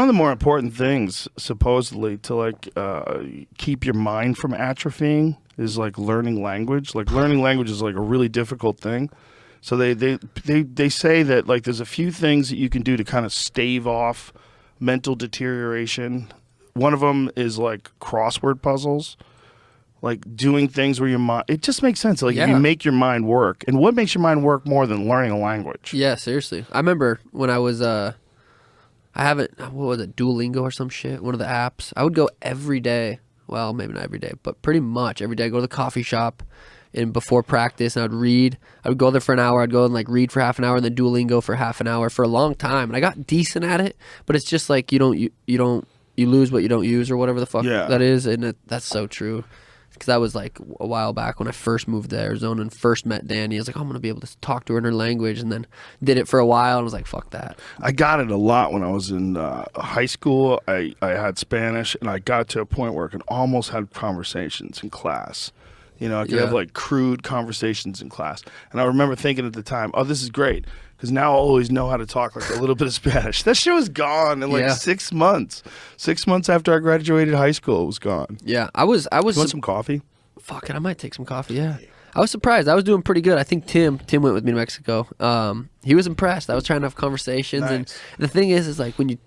of the more important things, supposedly, to like keep your mind from atrophying is like learning language. Like learning language is like a really difficult thing. So they say that like there's a few things that you can do to kind of stave off mental deterioration. One of them is like crossword puzzles, like doing things where your mind, it just makes sense. Like if you make your mind work. And what makes your mind work more than learning a language? Yeah, seriously. I remember when I was, what was it, Duolingo or some shit, one of the apps. I would go every day. Well, maybe not every day, but pretty much every day. I'd go to the coffee shop and before practice, and I'd read. I would go there for an hour. I'd go and like read for half an hour, and then Duolingo for half an hour for a long time. And I got decent at it, but it's just like you lose what you don't use or whatever the fuck that is, and that's so true. Because that was like a while back when I first moved to Arizona and first met Danny. I was like, oh, I'm going to be able to talk to her in her language, and then did it for a while and was like, fuck that. I got it a lot when I was in high school. I had Spanish, and I got to a point where I could almost have conversations in class. You know, I could have like crude conversations in class. And I remember thinking at the time, oh, this is great. Because now I always know how to talk like a little bit of Spanish. That shit was gone in like 6 months. 6 months after I graduated high school, it was gone. Yeah, I was. You want some coffee? Fuck it, I might take some coffee. Yeah, I was surprised. I was doing pretty good. I think Tim went with me to Mexico. He was impressed. I was trying to have conversations, and the thing is like when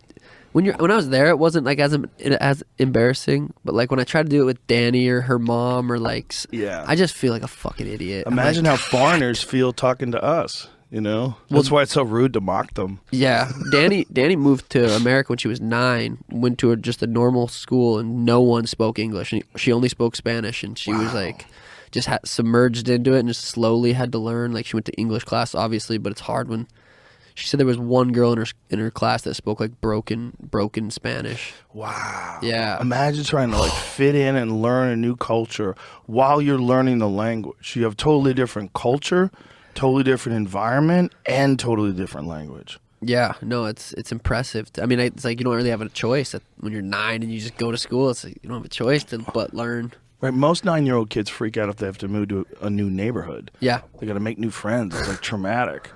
I was there, it wasn't like as embarrassing. But like when I tried to do it with Danny or her mom or like, I just feel like a fucking idiot. Imagine how foreigners feel talking to us. You know, that's why it's so rude to mock them. Yeah, Danny moved to America when she was 9. Went to just a normal school, and no one spoke English. And she only spoke Spanish, and she was like, just submerged into it, and just slowly had to learn. Like she went to English class, obviously, but it's hard when. She said there was one girl in her class that spoke like broken Spanish. Wow. Yeah. Imagine trying to like fit in and learn a new culture while you're learning the language. You have totally different culture, totally different environment, and totally different language. Yeah, no, it's impressive. I mean, it's like you don't really have a choice when you're 9 and you just go to school. It's like you don't have a choice but learn. Right, most 9-year-old kids freak out if they have to move to a new neighborhood. Yeah, they got to make new friends. It's like traumatic.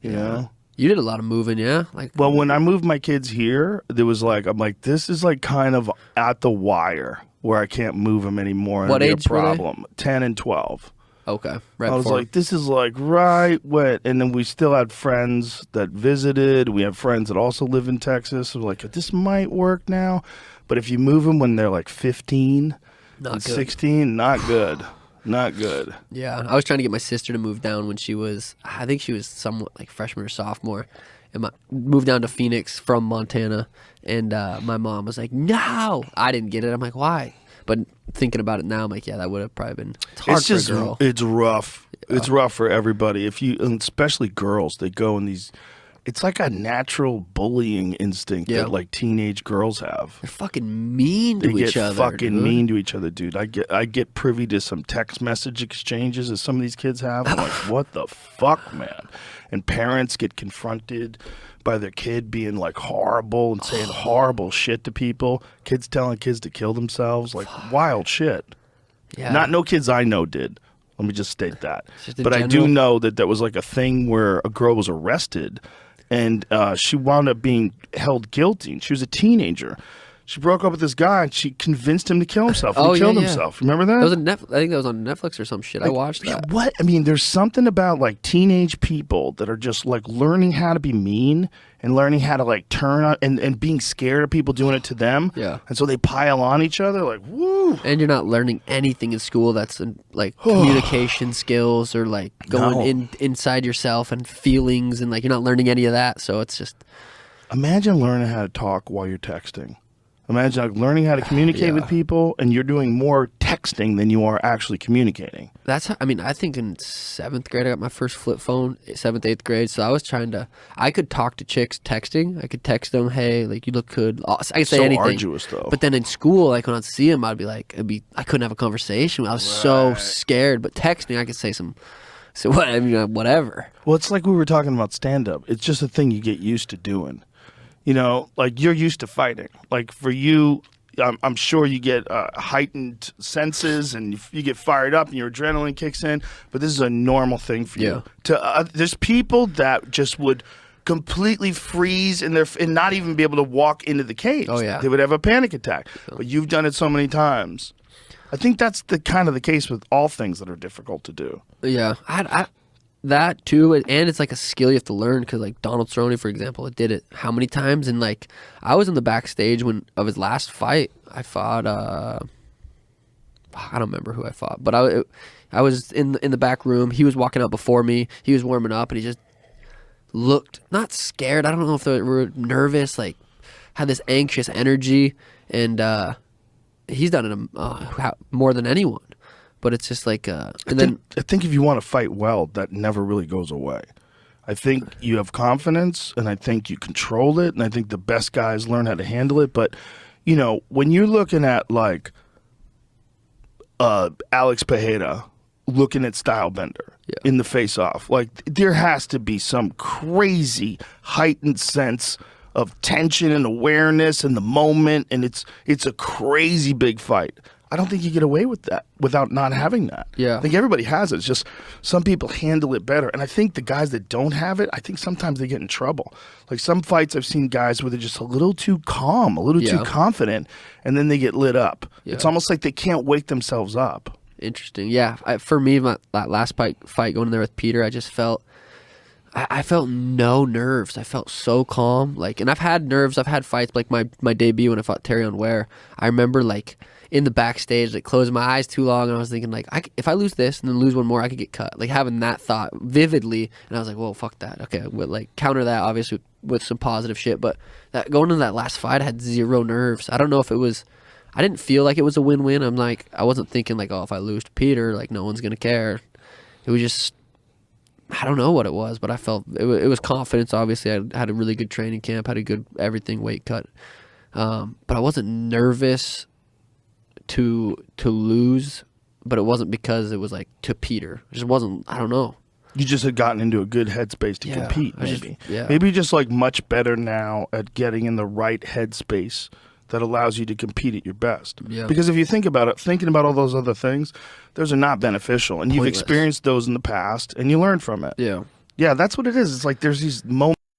You know. You did a lot of moving, yeah? Well, when I moved my kids here, there was like, I'm like, this is like kind of at the wire where I can't move them anymore. What age a problem. 10 and 12. Okay. Right. I was like, this is like right when, and then we still had friends that visited. We have friends that also live in Texas. So like, this might work now. But if you move them when they're like 15 and 16, not good. Not good. Yeah, I was trying to get my sister to move down when I think she was somewhat like freshman or sophomore, and moved down to Phoenix from Montana, and my mom was like, no, I didn't get it. I'm like, why? But thinking about it now, I'm like, yeah, that would have probably been, it's hard for a girl. It's rough. Yeah. It's rough for everybody. Especially girls, they go in these, it's like a natural bullying instinct that like teenage girls have. They're fucking mean to each other. They get fucking mean to each other, dude. I get privy to some text message exchanges that some of these kids have. I'm like, what the fuck, man? And parents get confronted by their kid being like horrible and saying horrible shit to people. Kids telling kids to kill themselves, like wild shit. Yeah. No kids I know did. Let me just state that. But I do know that was like a thing where a girl was arrested. And she wound up being held guilty. She was a teenager. She broke up with this guy, and she convinced him to kill himself. He killed himself. Remember that? That was I think that was on Netflix or some shit. I watched that. What? I mean, there's something about like teenage people that are just like learning how to be mean and learning how to like turn on and being scared of people doing it to them. Yeah. And so they pile on each other like, woo. And you're not learning anything in school that's like communication skills or like going inside yourself and feelings, and like you're not learning any of that. So it's just. Imagine learning how to talk while you're texting. Imagine like learning how to communicate with people, and you're doing more texting than you are actually communicating. I think in 7th grade I got my first flip phone, 7th, 8th grade. So I could talk to chicks texting. I could text them, hey, like you look good. I could say anything. Arduous though. But then in school, like when I'd see them, I'd be like, I couldn't have a conversation. I was so scared. But texting, I could say whatever. Well, it's like we were talking about stand-up. It's just a thing you get used to doing. You know, like you're used to fighting. Like for you, I'm sure you get heightened senses and you get fired up and your adrenaline kicks in. But this is a normal thing for you. There's people that just would completely freeze and not even be able to walk into the cage. Oh, yeah. They would have a panic attack. But you've done it so many times. I think that's the kind of the case with all things that are difficult to do. Yeah, I that too, and it's like a skill you have to learn because like Donald Cerrone, for example, did it how many times? And like I was in the backstage of his last fight. I fought I don't remember who I fought, but I was in the back room. He was walking out before me. He was warming up, and he just looked not scared. I don't know if they were nervous, like had this anxious energy, and he's done it more than anyone. But it's just like, I think if you want to fight well, that never really goes away. I think you have confidence, and I think you control it, and I think the best guys learn how to handle it. But, you know, when you're looking at like Alex Pereira looking at Stylebender in the face-off, like there has to be some crazy heightened sense of tension and awareness in the moment, and it's a crazy big fight. I don't think you get away with that without not having that. Yeah. I think everybody has it. It's just some people handle it better. And I think the guys that don't have it, I think sometimes they get in trouble. Like some fights I've seen guys where they're just a little too calm, a little too confident, and then they get lit up. Yeah. It's almost like they can't wake themselves up. Interesting. Yeah. For me, that last fight going in there with Peter, I just felt... I felt no nerves. I felt so calm. Like, and I've had nerves. I've had fights like my debut when I fought Terry on Ware. I remember like in the backstage, like closing my eyes too long, and I was thinking like, if I lose this and then lose one more, I could get cut. Like having that thought vividly, and I was like, whoa, fuck that. Okay, we'll like counter that obviously with some positive shit. But that going into that last fight, I had zero nerves. I don't know if it was. I didn't feel like it was a win-win. I wasn't thinking like, oh, if I lose to Peter, like no one's gonna care. It was just. I don't know what it was, but I felt it was confidence. Obviously, I had a really good training camp, had a good everything, weight cut, but I wasn't nervous to lose. But it wasn't because it was like to Peter. It just wasn't. I don't know. You just had gotten into a good headspace to compete. Maybe, maybe just like much better now at getting in the right headspace that allows you to compete at your best. Yeah. Because if you think about it, thinking about all those other things, those are not beneficial. And you've experienced those in the past, and you learn from it. Yeah. Yeah, that's what it is. It's like there's these moments.